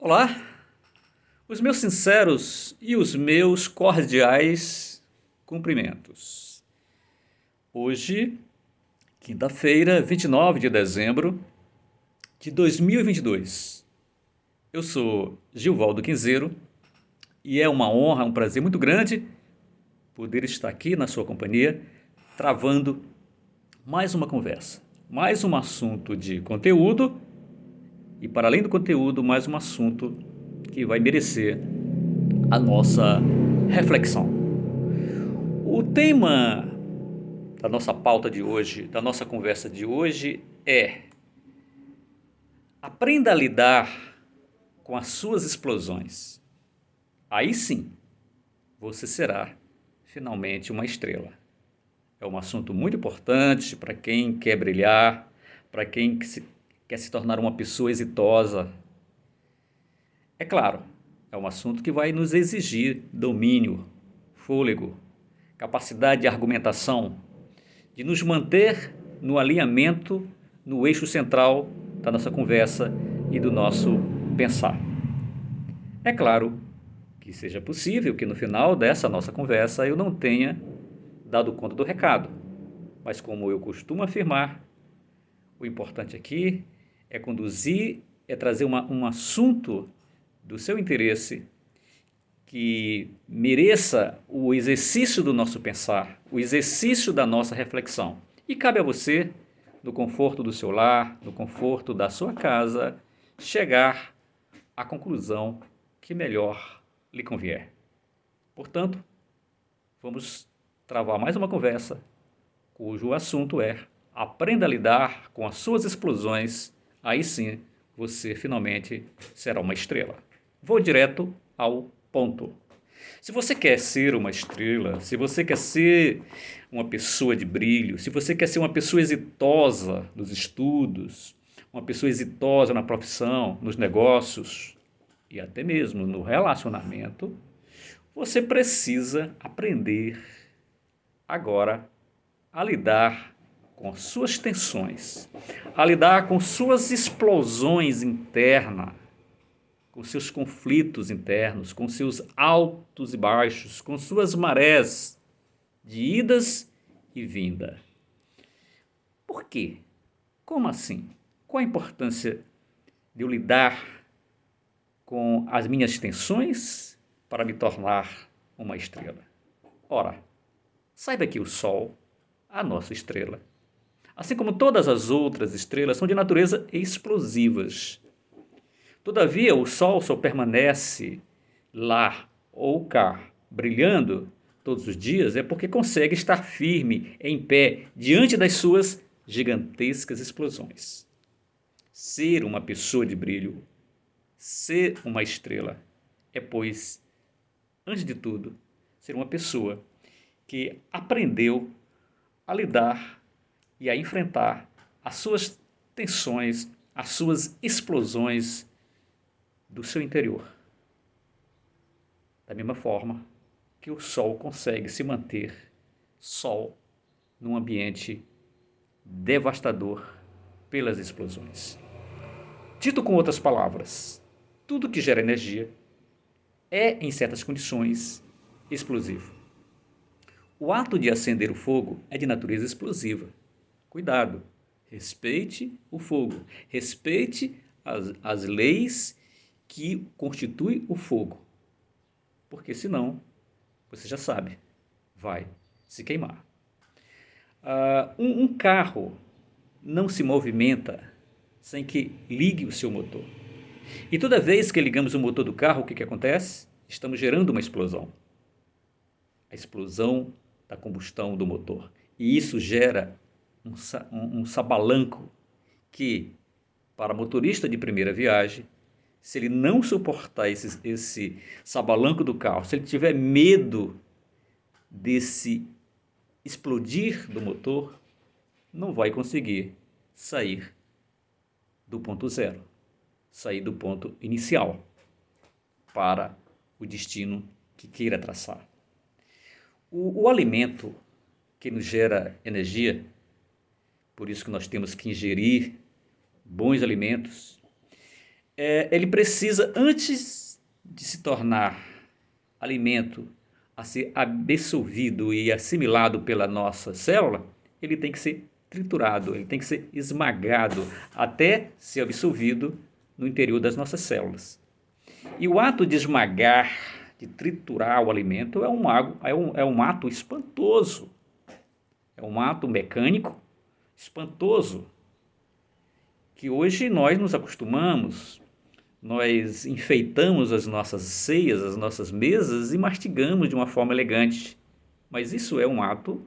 Olá, os meus sinceros e os meus cordiais cumprimentos. Hoje, quinta-feira, 29 de dezembro de 2022. Eu sou Gilvaldo Quinzeiro e é uma honra, um prazer muito grande poder estar aqui na sua companhia, travando mais uma conversa, mais um assunto de conteúdo e, para além do conteúdo, mais um assunto que vai merecer a nossa reflexão. O tema da nossa pauta de hoje, da nossa conversa de hoje é: aprenda a lidar com as suas explosões. Aí sim, você será finalmente uma estrela. É um assunto muito importante para quem quer brilhar, para quem quer se tornar uma pessoa exitosa. É claro, é um assunto que vai nos exigir domínio, fôlego, capacidade de argumentação, de nos manter no alinhamento, no eixo central da nossa conversa e do nosso pensar. É claro que seja possível que no final dessa nossa conversa eu não tenha dado conta do recado, mas como eu costumo afirmar, o importante aqui é conduzir, é trazer um assunto do seu interesse que mereça o exercício do nosso pensar, o exercício da nossa reflexão. E cabe a você, no conforto do seu lar, no conforto da sua casa, chegar à conclusão que melhor lhe convier. Portanto, vamos travar mais uma conversa, cujo assunto é: aprenda a lidar com as suas explosões, aí sim você finalmente será uma estrela. Vou direto ao ponto. Se você quer ser uma estrela, se você quer ser uma pessoa de brilho, se você quer ser uma pessoa exitosa nos estudos, uma pessoa exitosa na profissão, nos negócios e até mesmo no relacionamento, você precisa aprender agora a lidar com suas tensões, a lidar com suas explosões internas, com seus conflitos internos, com seus altos e baixos, com suas marés de idas e vinda. Por quê? Como assim? Qual a importância de eu lidar com as minhas tensões para me tornar uma estrela? Ora, saiba que o Sol, a nossa estrela, assim como todas as outras estrelas, são de natureza explosivas. Todavia, o Sol só permanece lá ou cá, brilhando todos os dias, é porque consegue estar firme, em pé, diante das suas gigantescas explosões. Ser uma pessoa de brilho, ser uma estrela, é, pois, antes de tudo, ser uma pessoa que aprendeu a lidar e a enfrentar as suas tensões, as suas explosões do seu interior. Da mesma forma que o Sol consegue se manter Sol num ambiente devastador pelas explosões. Dito com outras palavras, tudo que gera energia é, em certas condições, explosivo. O ato de acender o fogo é de natureza explosiva. Cuidado, respeite o fogo, respeite as leis que constituem o fogo, porque senão, você já sabe, vai se queimar. Um carro não se movimenta sem que ligue o seu motor. E toda vez que ligamos o motor do carro, o que acontece? Estamos gerando uma explosão. A explosão da combustão do motor. E isso gera um sabalanco que, para motorista de primeira viagem, se ele não suportar esse sabalanco do carro, se ele tiver medo desse explodir do motor, não vai conseguir sair do ponto zero, sair do ponto inicial para o destino que queira traçar. O alimento que nos gera energia, por isso que nós temos que ingerir bons alimentos, ele precisa, antes de se tornar alimento a ser absorvido e assimilado pela nossa célula, ele tem que ser triturado, ele tem que ser esmagado até ser absorvido no interior das nossas células. E o ato de esmagar, de triturar o alimento é um ato espantoso, é um ato mecânico espantoso, que hoje nós nos acostumamos, nós enfeitamos as nossas ceias, as nossas mesas e mastigamos de uma forma elegante. Mas isso é um ato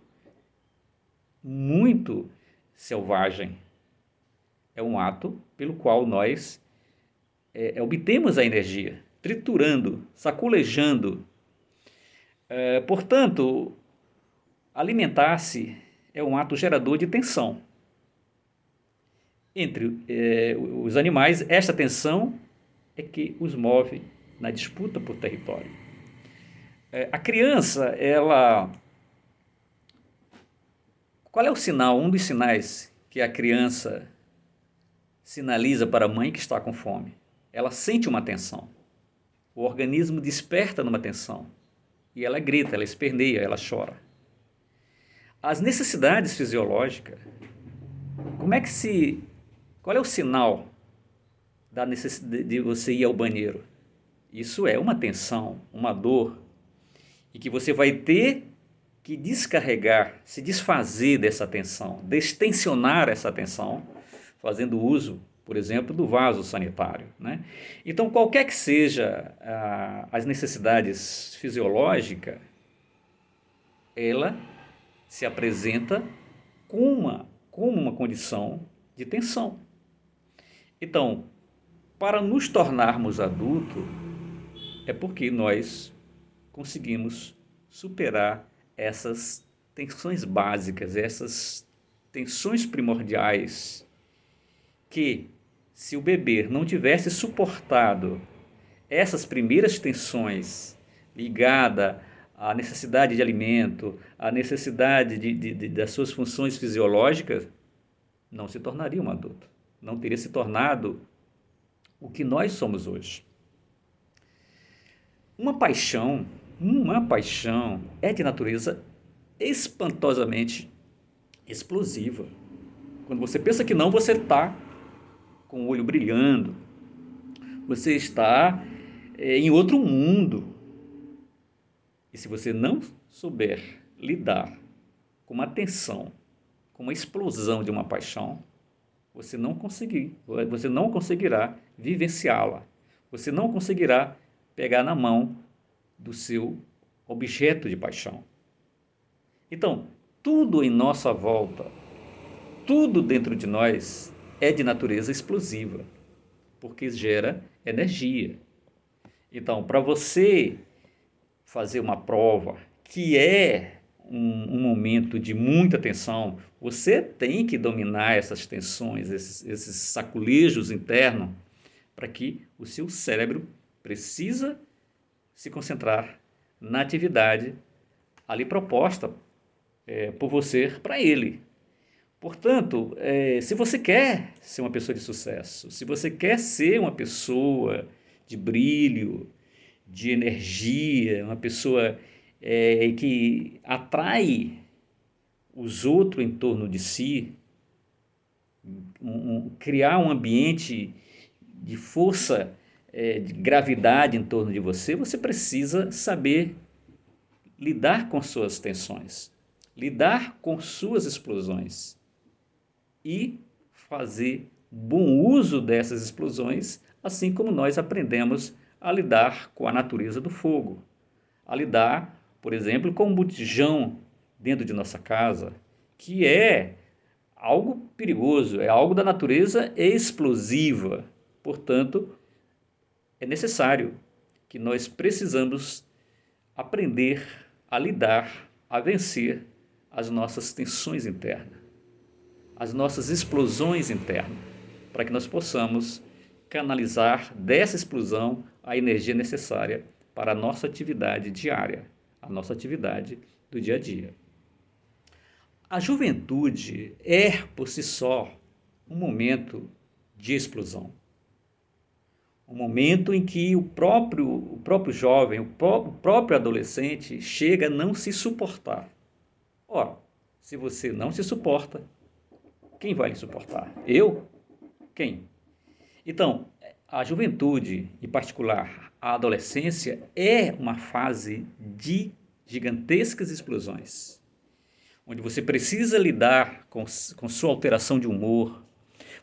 muito selvagem. É um ato pelo qual nós obtemos a energia, triturando, sacolejando. Portanto, alimentar-se é um ato gerador de tensão. Entre os animais, esta tensão é que os move na disputa por território. A criança, qual é o sinal, um dos sinais que a criança sinaliza para a mãe que está com fome? Ela sente uma tensão. O organismo desperta numa tensão. E ela grita, ela esperneia, ela chora. As necessidades fisiológicas, qual é o sinal da necessidade de você ir ao banheiro? Isso é uma tensão, uma dor, e que você vai ter que descarregar, se desfazer dessa tensão, destensionar essa tensão, fazendo uso, por exemplo, do vaso sanitário, né? Então, qualquer que seja as necessidades fisiológicas, ela se apresenta como uma condição de tensão. Então, para nos tornarmos adultos, é porque nós conseguimos superar essas tensões básicas, essas tensões primordiais, que se o bebê não tivesse suportado essas primeiras tensões ligadas à necessidade de alimento, à necessidade das suas funções fisiológicas, não se tornaria um adulto, não teria se tornado o que nós somos hoje. Uma paixão é de natureza espantosamente explosiva. Quando você pensa que não, você está com o olho brilhando, você está em outro mundo. E se você não souber lidar com uma tensão, com uma explosão de uma paixão, você não conseguirá vivenciá-la. Você não conseguirá pegar na mão do seu objeto de paixão. Então, tudo em nossa volta, tudo dentro de nós é de natureza explosiva, porque gera energia. Então, para você fazer uma prova que é um momento de muita tensão, você tem que dominar essas tensões, esses sacolejos internos, para que o seu cérebro precisa se concentrar na atividade ali proposta por você para ele. Portanto, se você quer ser uma pessoa de sucesso, se você quer ser uma pessoa de brilho, de energia, uma pessoa que atrai os outros em torno de si, criar um ambiente de força, de gravidade em torno de você, você precisa saber lidar com suas tensões, lidar com suas explosões e fazer bom uso dessas explosões, assim como nós aprendemos a lidar com a natureza do fogo, a lidar, por exemplo, com um botijão dentro de nossa casa, que é algo perigoso, é algo da natureza explosiva. Portanto, é necessário que nós precisamos aprender a lidar, a vencer as nossas tensões internas, as nossas explosões internas, para que nós possamos canalizar dessa explosão a energia necessária para a nossa atividade diária, a nossa atividade do dia a dia. A juventude é, por si só, um momento de explosão. um momento em que o próprio jovem, o próprio adolescente chega a não se suportar. Ora, se você não se suporta, quem vai lhe suportar? Eu? Quem? Então, a juventude, em particular a adolescência, é uma fase de gigantescas explosões, onde você precisa lidar com sua alteração de humor,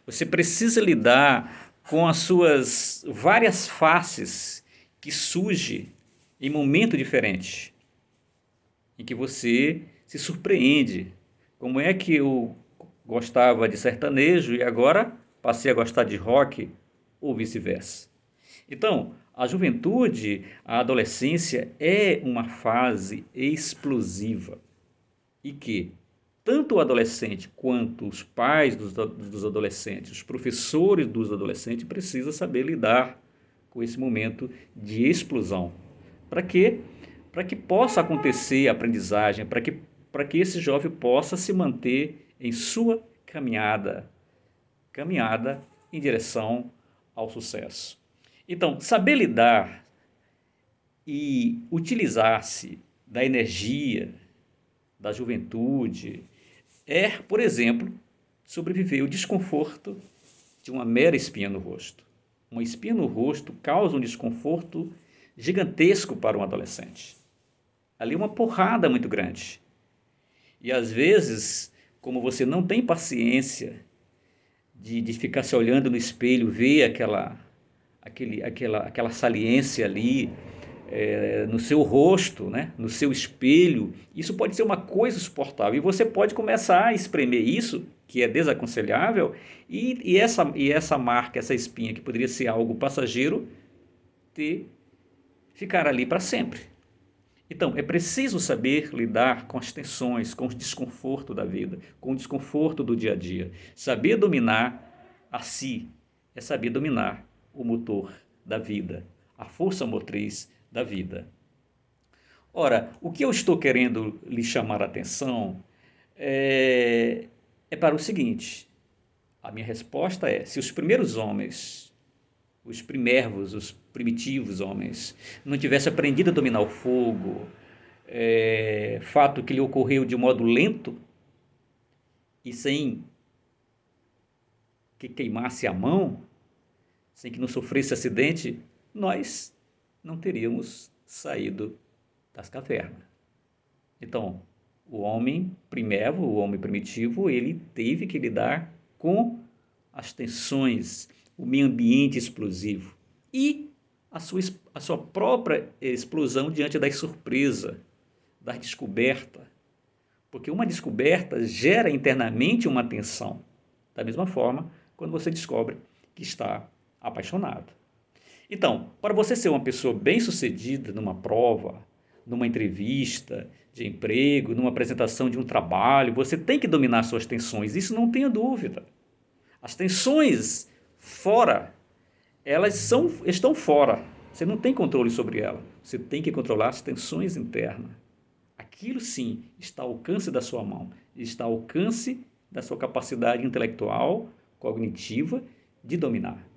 você precisa lidar com as suas várias faces que surge em momento diferente, em que você se surpreende. Como é que eu gostava de sertanejo e agora passei a gostar de rock ou vice-versa? Então, a juventude, a adolescência é uma fase explosiva e que tanto o adolescente quanto os pais dos adolescentes, os professores dos adolescentes precisam saber lidar com esse momento de explosão. Para quê? Para que possa acontecer a aprendizagem, para que esse jovem possa se manter em sua caminhada em direção ao sucesso. Então, saber lidar e utilizar-se da energia da juventude é, por exemplo, sobreviver o desconforto de uma mera espinha no rosto. Uma espinha no rosto causa um desconforto gigantesco para um adolescente. Ali é uma porrada muito grande. E às vezes, como você não tem paciência de ficar se olhando no espelho, ver aquela saliência ali no seu rosto, né? No seu espelho, isso pode ser uma coisa suportável. E você pode começar a espremer isso, que é desaconselhável, e essa marca, essa espinha, que poderia ser algo passageiro, ficar ali para sempre. Então, é preciso saber lidar com as tensões, com o desconforto da vida, com o desconforto do dia a dia. Saber dominar a si é saber dominar o motor da vida, a força motriz da vida. Ora, o que eu estou querendo lhe chamar a atenção é para o seguinte: a minha resposta é: se os primeiros homens, os primérvos, os primitivos homens, não tivessem aprendido a dominar o fogo, fato que lhe ocorreu de modo lento e sem que queimasse a mão, sem que não sofresse acidente, nós não teríamos saído das cavernas. Então, o homem primérvio, o homem primitivo, ele teve que lidar com as tensões, o meio ambiente explosivo e a sua própria explosão diante da surpresa, da descoberta. Porque uma descoberta gera internamente uma tensão. Da mesma forma, quando você descobre que está apaixonado. Então, para você ser uma pessoa bem-sucedida numa prova, numa entrevista de emprego, numa apresentação de um trabalho, você tem que dominar suas tensões, isso não tenha dúvida. As tensões fora, estão fora, você não tem controle sobre elas, você tem que controlar as tensões internas. Aquilo sim está ao alcance da sua mão, está ao alcance da sua capacidade intelectual, cognitiva, de dominar.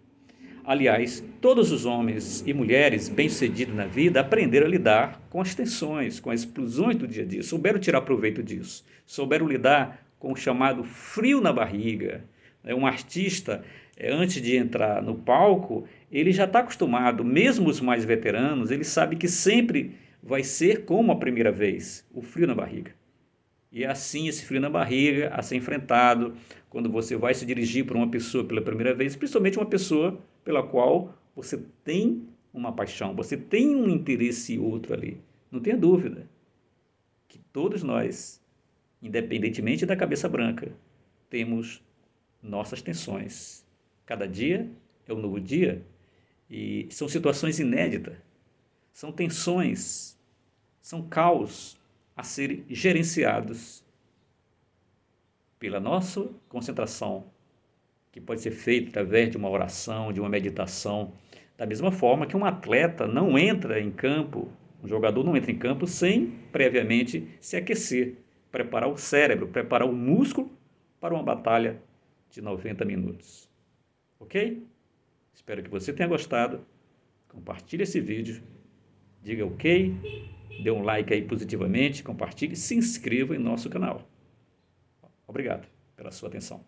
Aliás, todos os homens e mulheres bem-sucedidos na vida aprenderam a lidar com as tensões, com as explosões do dia a dia, souberam tirar proveito disso, souberam lidar com o chamado frio na barriga. Um artista, antes de entrar no palco, ele já está acostumado, mesmo os mais veteranos, ele sabe que sempre vai ser como a primeira vez, o frio na barriga. E é assim esse frio na barriga a ser enfrentado quando você vai se dirigir para uma pessoa pela primeira vez, principalmente uma pessoa pela qual você tem uma paixão, você tem um interesse outro ali. Não tenha dúvida que todos nós, independentemente da cabeça branca, temos nossas tensões. Cada dia é um novo dia e são situações inéditas, são tensões, são caos a serem gerenciados pela nossa concentração, que pode ser feita através de uma oração, de uma meditação, da mesma forma que um atleta não entra em campo, um jogador não entra em campo sem previamente se aquecer, preparar o cérebro, preparar o músculo para uma batalha de 90 minutos. Ok? Espero que você tenha gostado. Compartilhe esse vídeo, diga ok, dê um like aí positivamente, compartilhe e se inscreva em nosso canal. Obrigado pela sua atenção.